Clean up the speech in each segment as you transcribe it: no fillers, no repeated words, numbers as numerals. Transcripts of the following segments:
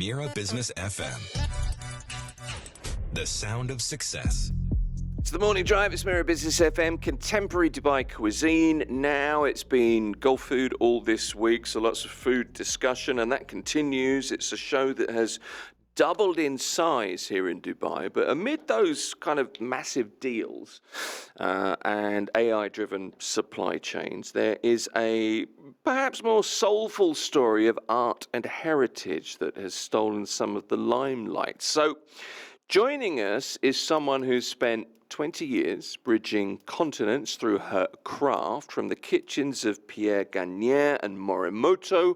Mira Business FM. The sound of success. It's the morning drive. It's Mira Business FM, contemporary Dubai cuisine. Now it's been Gulfood all this week, so lots of food discussion, and that continues. It's a show that has doubled in size here in Dubai, but amid those kind of massive deals and AI-driven supply chains, there is a perhaps more soulful story of art and heritage that has stolen some of the limelight. So joining us is someone who's spent 20 years bridging continents through her craft, from the kitchens of Pierre Gagnère and Morimoto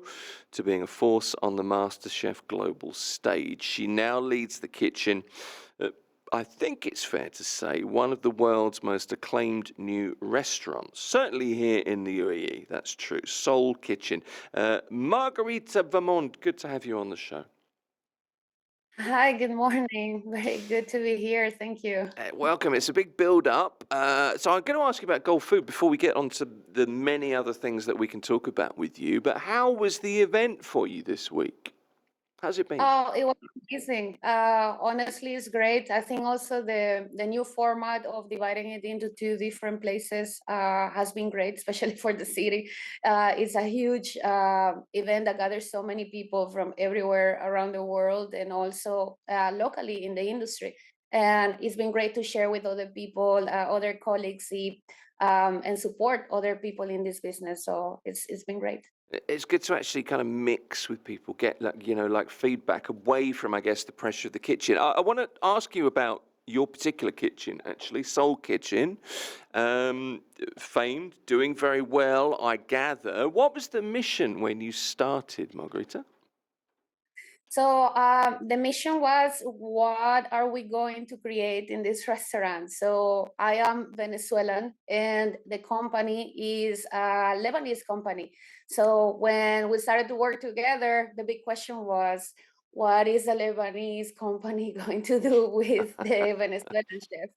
to being a force on the MasterChef global stage. She now leads the kitchen at, I think it's fair to say, one of the world's most acclaimed new restaurants, certainly here in the UAE, that's true, Soul Kitchen. Margarita Vaamonde, good to have you on the show. Hi, good morning. Very good to be here. Thank you. Welcome. It's a big build-up. So I'm going to ask you about Gulfood before we get on to the many other things that we can talk about with you. But how was the event for you this week? How's it been? Oh, it was amazing. Honestly, it's great. I think also the new format of dividing it into two different places has been great, especially for the city. It's a huge event that gathers so many people from everywhere around the world and also locally in the industry. And it's been great to share with other people, other colleagues, and support other people in this business. So it's been great. It's good to actually kind of mix with people, get like feedback away from, I guess, the pressure of the kitchen. I want to ask you about your particular kitchen, actually, Soul Kitchen, famed, doing very well, I gather. What was the mission when you started, Margarita? So the mission was, what are we going to create in this restaurant? So I am Venezuelan and the company is a Lebanese company. So when we started to work together, the big question was, what is a Lebanese company going to do with the Venezuelan chef?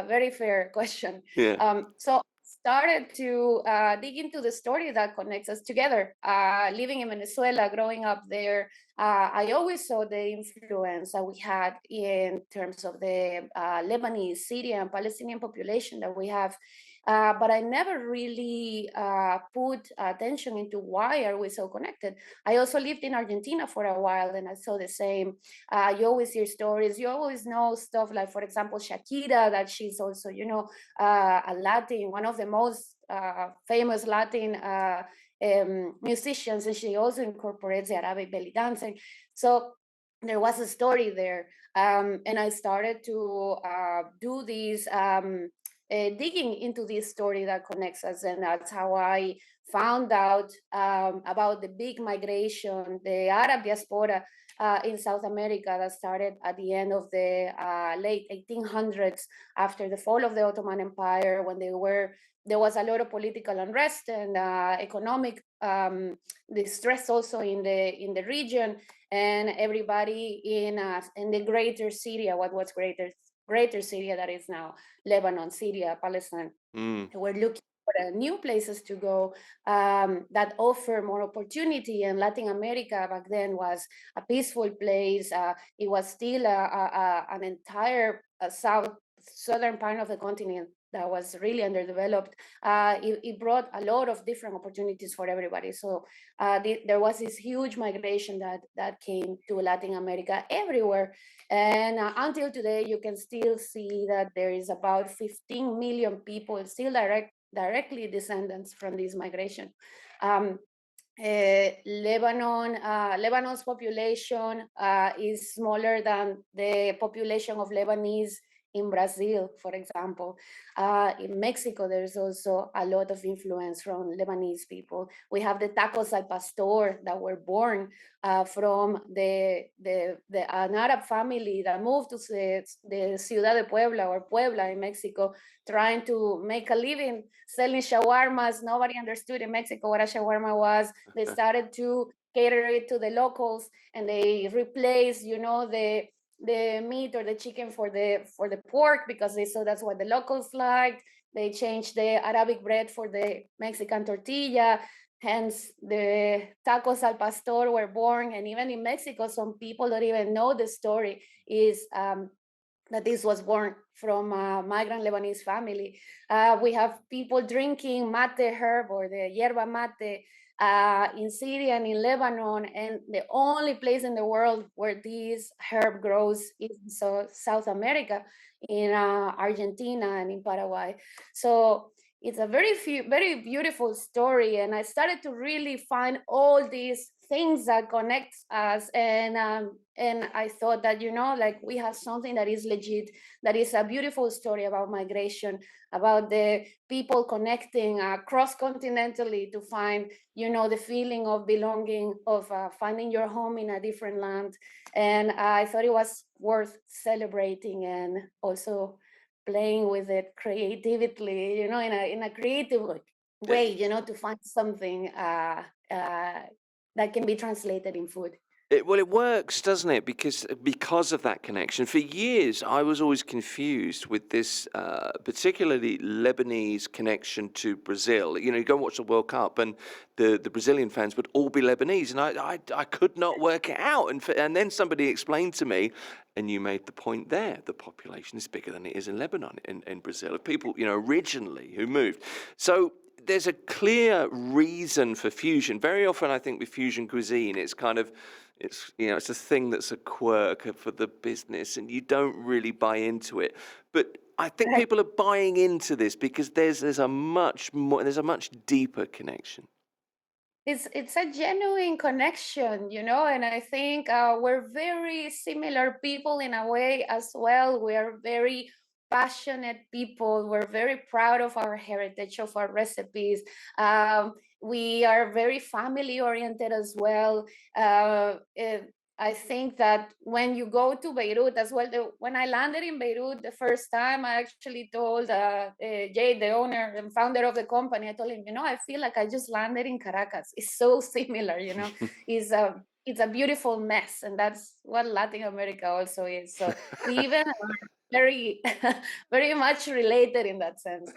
Very fair question. Yeah. So started to dig into the story that connects us together. Living in Venezuela, growing up there, I always saw the influence that we had in terms of the Lebanese, Syrian, Palestinian population that we have. But I never really put attention into why are we so connected. I also lived in Argentina for a while and I saw the same. You always hear stories. You always know stuff like, for example, Shakira, that she's also, a Latin, one of the most famous Latin musicians, and she also incorporates the Arabic belly dancing. So there was a story there. And I started to do these digging into this story that connects us, and that's how I found out about the big migration, the Arab diaspora in South America that started at the end of the late 1800s after the fall of the Ottoman Empire, when there was a lot of political unrest and economic distress also in the region, and everybody in the greater Syria, what was greater Syria, that is now Lebanon, Syria, Palestine. We're looking for new places to go that offer more opportunity. And Latin America back then was a peaceful place. It was still an entire southern part of the continent that was really underdeveloped. It brought a lot of different opportunities for everybody. So there was this huge migration that came to Latin America everywhere. And until today, you can still see that there is about 15 million people still directly descendants from this migration. Lebanon's population is smaller than the population of Lebanese in Brazil, for example. In Mexico, there's also a lot of influence from Lebanese people. We have the tacos al pastor that were born from an Arab family that moved to the Ciudad de Puebla, or Puebla in Mexico, trying to make a living selling shawarmas. Nobody understood in Mexico what a shawarma was. They started to cater it to the locals, and they replaced, the meat or the chicken for the pork, because they saw that's what the locals liked. They changed the Arabic bread for the Mexican tortilla. hence the tacos al pastor were born. And even in Mexico, some people don't even know the story is that this was born from a migrant Lebanese family. We have people drinking mate herb or the yerba mate in Syria and in Lebanon, and the only place in the world where this herb grows is South America, in Argentina and in Paraguay. So it's a very beautiful story, and I started to really find all these things that connect us, and I thought that, like, we have something that is legit, that is a beautiful story about migration, about the people connecting cross-continentally to find, the feeling of belonging, of finding your home in a different land. And I thought it was worth celebrating and also playing with it creatively, in a creative way, to find something that can be translated in food. Well, it works, doesn't it? Because of that connection. For years, I was always confused with this, particularly Lebanese connection to Brazil. You go and watch the World Cup, and the Brazilian fans would all be Lebanese, and I could not work it out. And then somebody explained to me, and you made the point there, the population is bigger than it is in Lebanon, in Brazil, of people, originally who moved. So there's a clear reason for fusion. Very often, I think with fusion cuisine, it's kind of, it's a thing that's a quirk for the business, and you don't really buy into it. But I think people are buying into this because there's a much deeper connection. It's a genuine connection, and I think we're very similar people in a way as well. We are very passionate people. We're very proud of our heritage, of our recipes. We are very family oriented as well. I think that when you go to Beirut as well, when I landed in Beirut the first time, I actually told Jay, the owner and founder of the company, I told him, I feel like I just landed in Caracas. It's so similar, it's a beautiful mess, and that's what Latin America also is. So we even are very, very much related in that sense.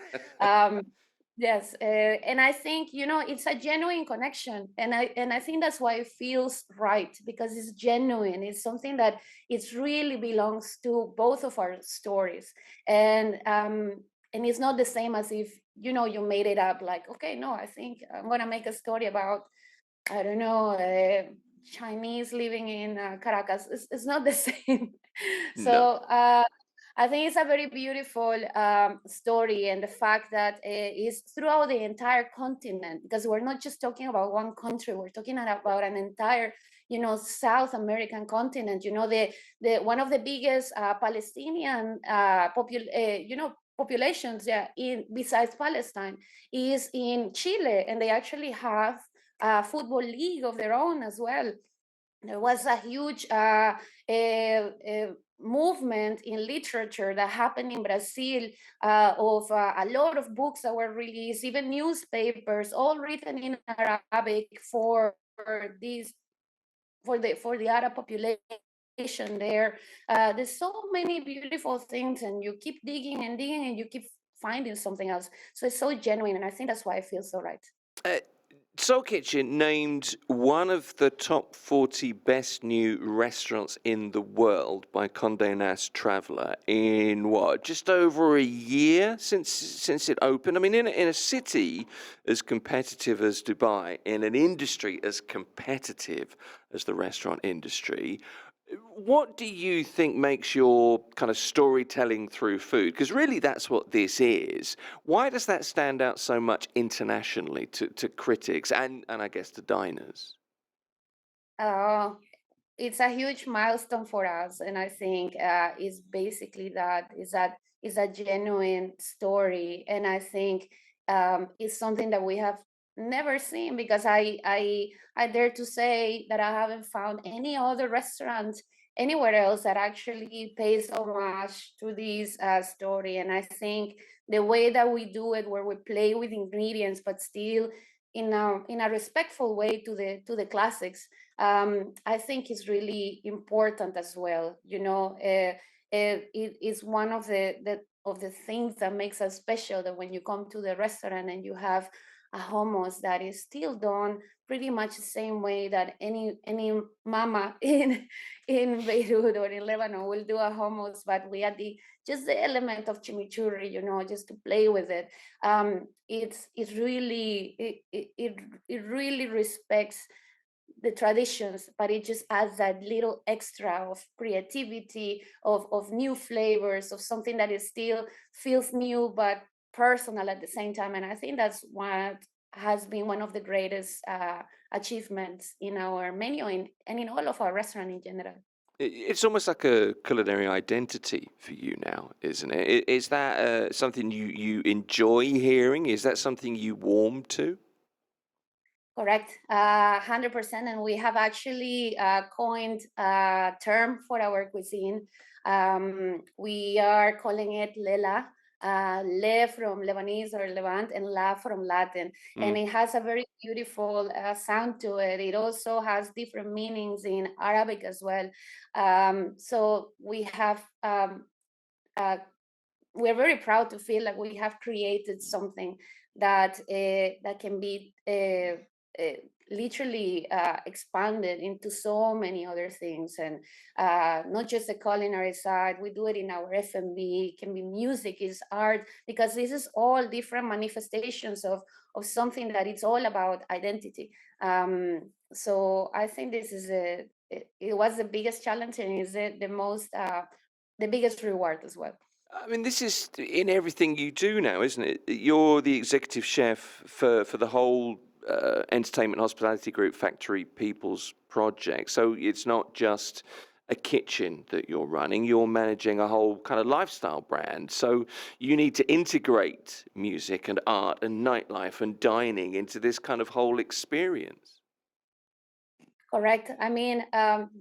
Yes, and I think, it's a genuine connection, and I think that's why it feels right, because it's genuine. It's something that it really belongs to both of our stories, and it's not the same as if you made it up. Like, okay, no, I think I'm gonna make a story about, I don't know, Chinese living in Caracas. It's not the same. So. No. I think it's a very beautiful story, and the fact that it's throughout the entire continent, because we're not just talking about one country, we're talking about an entire, South American continent. The one of the biggest Palestinian populations, besides Palestine, is in Chile, and they actually have a football league of their own as well. There was a huge movement in literature that happened in Brazil of a lot of books that were released, even newspapers, all written in Arabic for the Arab population there. There's so many beautiful things, and you keep digging and digging, and you keep finding something else. So it's so genuine, and I think that's why it feels so right. Soul Kitchen named one of the top 40 best new restaurants in the world by Condé Nast Traveler in just over a year since it opened. I mean, in a city as competitive as Dubai, in an industry as competitive as the restaurant industry, what do you think makes your kind of storytelling through food? Because really that's what this is. Why does that stand out so much internationally to critics and I guess to diners? It's a huge milestone for us, and I think is basically that is a genuine story, and I think it's something that we have never seen, because I dare to say that I haven't found any other restaurant anywhere else that actually pays homage to this story. And I think the way that we do it, where we play with ingredients but still in a respectful way to the classics, I think is really important as well. It is one of the things that makes us special, that when you come to the restaurant and you have a hummus that is still done pretty much the same way that any mama in Beirut or in Lebanon will do a hummus, but we add just the element of chimichurri, just to play with it. It's really it really respects the traditions, but it just adds that little extra of creativity, of new flavors, of something that is still feels new but personal at the same time. And I think that's what has been one of the greatest achievements in our menu and in all of our restaurant in general. It's almost like a culinary identity for you now, isn't it? Is that something you enjoy hearing? Is that something you warm to? Correct, 100%. And we have actually coined a term for our cuisine. We are calling it Lela, Le from Lebanese or Levant, and La from Latin. And it has a very beautiful sound to it. It also has different meanings in Arabic as well. So we have we're very proud to feel like we have created something that that can be literally expanded into so many other things, and not just the culinary side. We do it in our F&B. It can be music, is art, because this is all different manifestations of something that it's all about identity. So I think this is it was the biggest challenge, and is it the most the biggest reward as well. I mean, this is in everything you do now, isn't it? You're the executive chef for the whole entertainment hospitality group, Factory People's project. So it's not just a kitchen that you're running, you're managing a whole kind of lifestyle brand. So you need to integrate music and art and nightlife and dining into this kind of whole experience. Correct. I mean,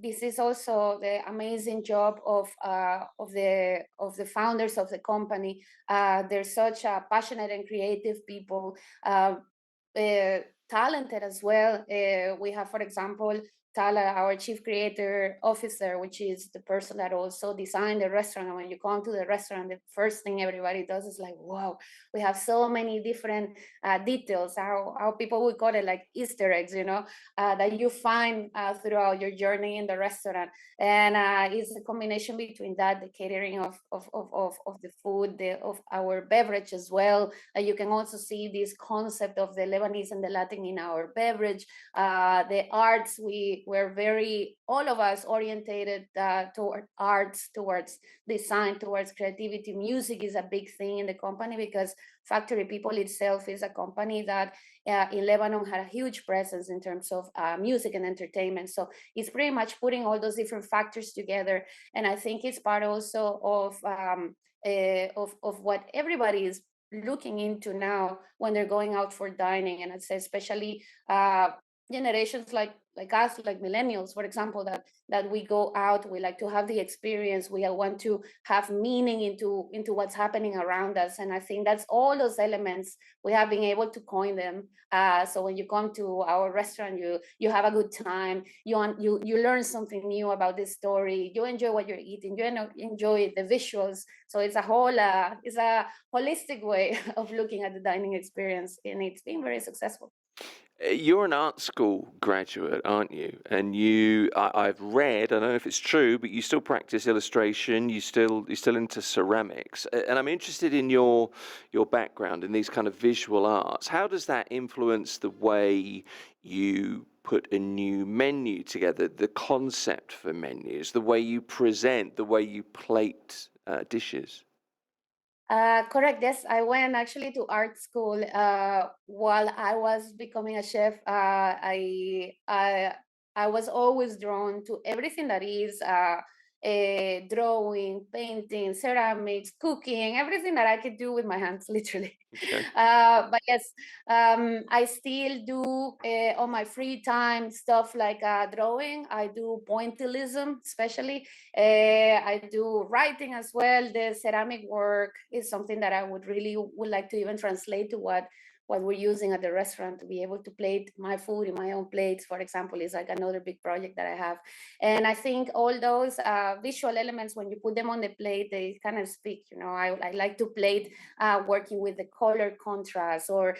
this is also the amazing job of the founders of the company. They're such passionate and creative people, talented as well. We have, for example, Tala, our chief creator officer, which is the person that also designed the restaurant. And when you come to the restaurant, the first thing everybody does is like, wow, we have so many different details, how people would call it, like Easter eggs, that you find throughout your journey in the restaurant. And it's a combination between that, the catering of the food, of our beverage as well. You can also see this concept of the Lebanese and the Latin in our beverage. The arts, we're very, all of us, orientated toward arts, towards design, towards creativity. Music is a big thing in the company, because Factory People itself is a company that in Lebanon had a huge presence in terms of music and entertainment. So it's pretty much putting all those different factors together. And I think it's part also of what everybody is looking into now when they're going out for dining. And I'd say especially generations like us, like millennials, for example, that we go out, we like to have the experience, we want to have meaning into what's happening around us. And I think that's all those elements we have been able to coin them. So when you come to our restaurant, you have a good time, you learn something new about this story, you enjoy what you're eating, you enjoy the visuals. So it's a whole it's a holistic way of looking at the dining experience, and it's been very successful. You're an art school graduate, aren't you? And I've read, I don't know if it's true, but you still practice illustration. You're still into ceramics, and I'm interested in your background in these kind of visual arts. How does that influence the way you put a new menu together, the concept for menus, the way you present, the way you plate dishes? Correct. Yes, I went actually to art school while I was becoming a chef. I was always drawn to everything that is drawing, painting, ceramics, cooking, everything that I could do with my hands, literally. Okay. But yes, I still do on my free time stuff like drawing. I do pointillism, especially. I do writing as well. The ceramic work is something that I would like to even translate to what we're using at the restaurant to be able to plate my food in my own plates, for example, is like another big project that I have. And I think all those visual elements, when you put them on the plate, they kind of speak. I like to plate working with the color contrast or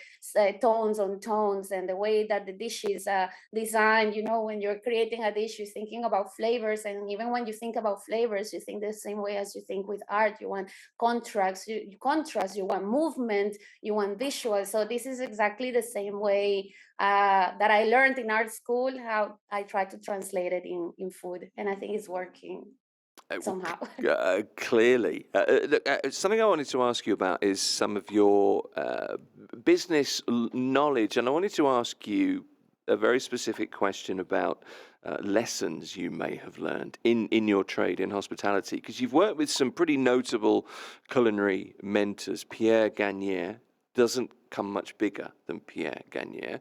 tones on tones, and the way that the dish is designed. When you're creating a dish, you're thinking about flavors, and even when you think about flavors, you think the same way as you think with art. You want contrast, you want movement, you want visual. So this is exactly the same way that I learned in art school, how I try to translate it in food, and I think it's working somehow. Clearly. Look, something I wanted to ask you about is some of your business knowledge, and I wanted to ask you a very specific question about lessons you may have learned in your trade in hospitality, because you've worked with some pretty notable culinary mentors. Pierre Gagnère doesn't come much bigger than Pierre Gagnère.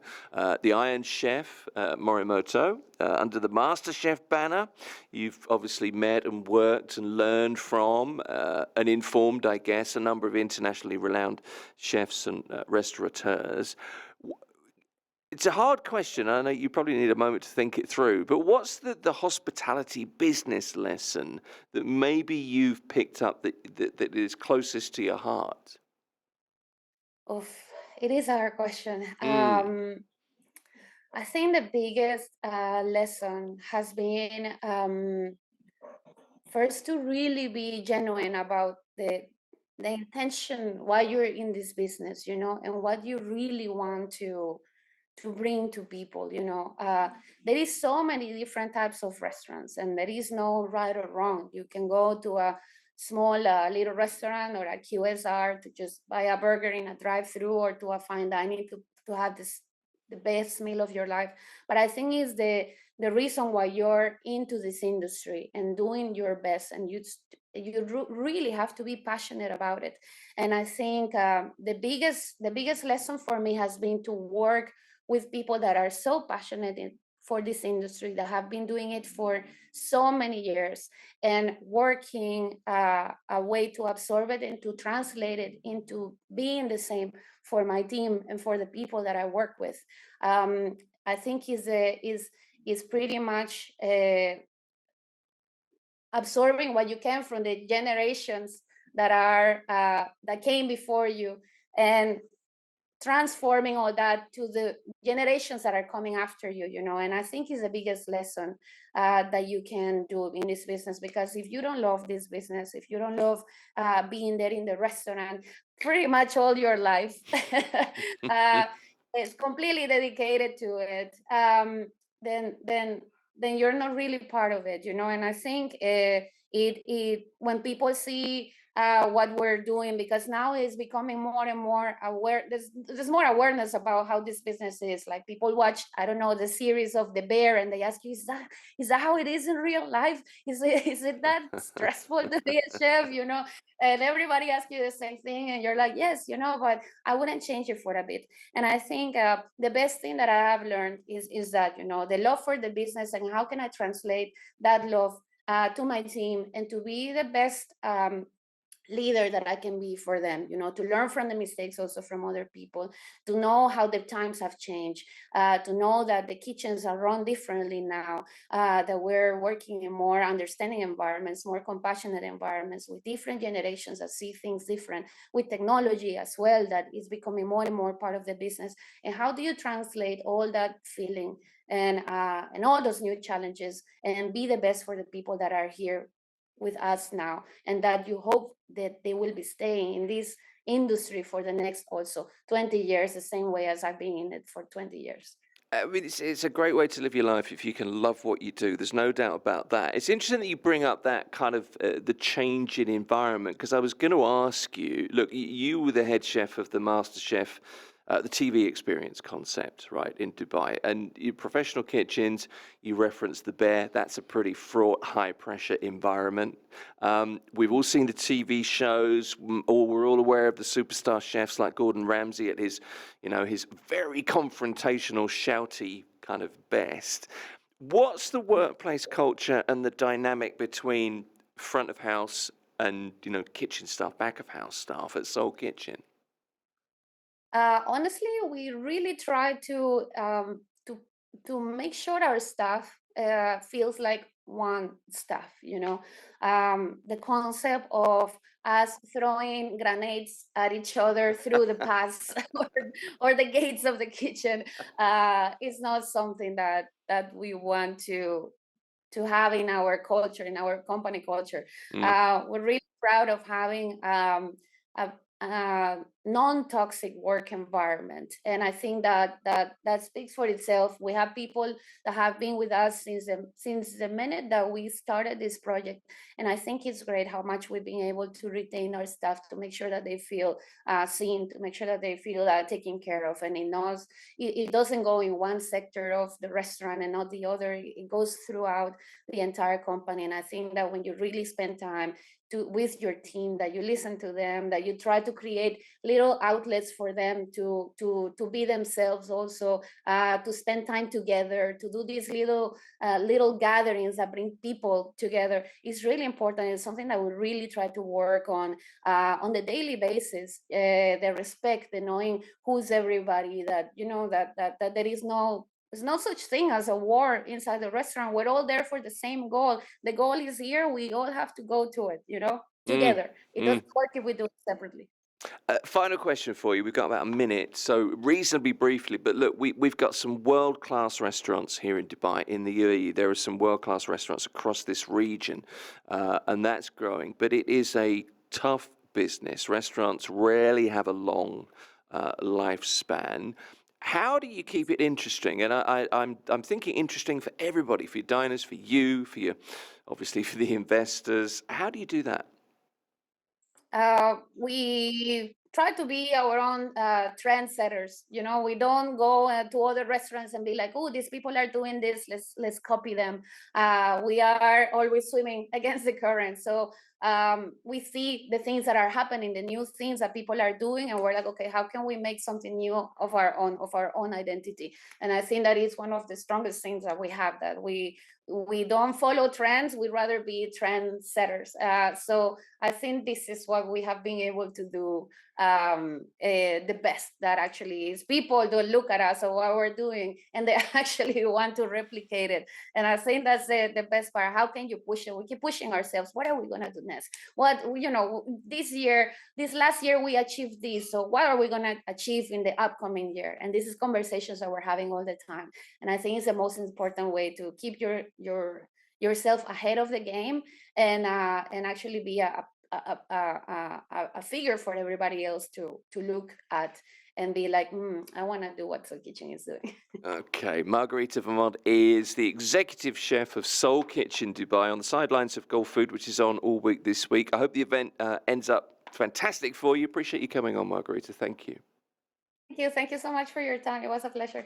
The Iron Chef, Morimoto, under the MasterChef banner, you've obviously met and worked and learned from and informed, I guess, a number of internationally renowned chefs and restaurateurs. It's a hard question. I know you probably need a moment to think it through, but what's the hospitality business lesson that maybe you've picked up that is closest to your heart? Oof, it is a hard question. I think the biggest lesson has been first to really be genuine about the intention why you're in this business, and what you really want to bring to people. There is so many different types of restaurants, and there is no right or wrong. You can go to a small little restaurant or a QSR to just buy a burger in a drive-through, or to a fine dining to have the best meal of your life. But I think it's the reason why you're into this industry and doing your best, and you really have to be passionate about it. And I think the biggest lesson for me has been to work with people that are so passionate for this industry, that have been doing it for so many years, and working a way to absorb it and to translate it into being the same for my team and for the people that I work with. I think is pretty much absorbing what you can from the generations that came before you, and transforming all that to the generations that are coming after you. And I think is the biggest lesson that you can do in this business, because if you don't love this business, if you don't love being there in the restaurant pretty much all your life, it's completely dedicated to it, then you're not really part of it. And I think it when people see what we're doing, because now it's becoming more and more aware. There's more awareness about how this business is. Like, people watch, I don't know, the series of The Bear, and they ask you, is that how it is in real life? Is it that stressful to be a chef? And everybody asks you the same thing, and you're like, yes, but I wouldn't change it for a bit. And I think the best thing that I have learned is that, the love for the business, and how can I translate that love to my team, and to be the best leader that I can be for them, to learn from the mistakes also from other people, to know how the times have changed, to know that the kitchens are run differently now, that we're working in more understanding environments, more compassionate environments, with different generations that see things different, with technology as well, that is becoming more and more part of the business. And how do you translate all that feeling and all those new challenges, and be the best for the people that are here with us now, and that you hope that they will be staying in this industry for the next also 20 years, the same way as I've been in it for 20 years. I mean, it's a great way to live your life if you can love what you do. There's no doubt about that. It's interesting that you bring up that kind of the change in environment, because I was going to ask you, look, you were the head chef of the MasterChef, the TV experience concept, right, in Dubai. And your professional kitchens, you referenced The Bear. That's a pretty fraught, high-pressure environment. We've all seen the TV shows, or we're all aware of the superstar chefs like Gordon Ramsay at his very confrontational, shouty kind of best. What's the workplace culture and the dynamic between front of house and, kitchen staff, back of house staff at Soul Kitchen? Honestly, we really try to make sure our staff feels like one staff. The concept of us throwing grenades at each other through the paths or the gates of the kitchen is not something that we want to have in our culture, in our company culture. Mm. We're really proud of having a non-toxic work environment, and I think that speaks for itself. We have people that have been with us since the minute that we started this project, and I think it's great how much we've been able to retain our staff to make sure that they feel seen, to make sure that they feel taken care of, and it doesn't go in one sector of the restaurant and not the other. It goes throughout the entire company, and I think that when you really spend time with your team, that you listen to them, that you try to create little outlets for them to be themselves also, to spend time together, to do these little gatherings that bring people together is really important. It's something that we really try to work on the daily basis. The respect, the knowing who's everybody, that that there is no there's no such thing as a war inside the restaurant. We're all there for the same goal. The goal is here. We all have to go to it, Mm. together. It Mm. doesn't work if we do it separately. Final question for you. We've got about a minute, so reasonably briefly, but look, we've got some world-class restaurants here in Dubai, in the UAE. There are some world-class restaurants across this region, and that's growing. But it is a tough business. Restaurants rarely have a long lifespan. How do you keep it interesting? And I'm thinking interesting for everybody, for your diners, for you, obviously for the investors. How do you do that? We try to be our own trendsetters. We don't go to other restaurants and be like, "Oh, these people are doing this. Let's copy them." We are always swimming against the current. So we see the things that are happening, the new things that people are doing, and we're like, "Okay, how can we make something new of our own identity?" And I think that is one of the strongest things that we have, that we don't follow trends. We'd rather be trendsetters. So I think this is what we have been able to do the best. That actually is, people don't look at us or what we're doing, and they actually want to replicate it. And I think that's the best part. How can you push it? We keep pushing ourselves. What are we gonna do next? This last year we achieved this. So what are we gonna achieve in the upcoming year? And this is conversations that we're having all the time. And I think it's the most important way to keep yourself ahead of the game, and actually be a figure for everybody else to look at and be like, I want to do what Soul Kitchen is doing. Okay, Margarita Vaamonde is the executive chef of Soul Kitchen Dubai, on the sidelines of Gulfood, which is on all week this week. I hope the event ends up fantastic for you. Appreciate you coming on, Margarita. Thank you. Thank you so much for your time. It was a pleasure.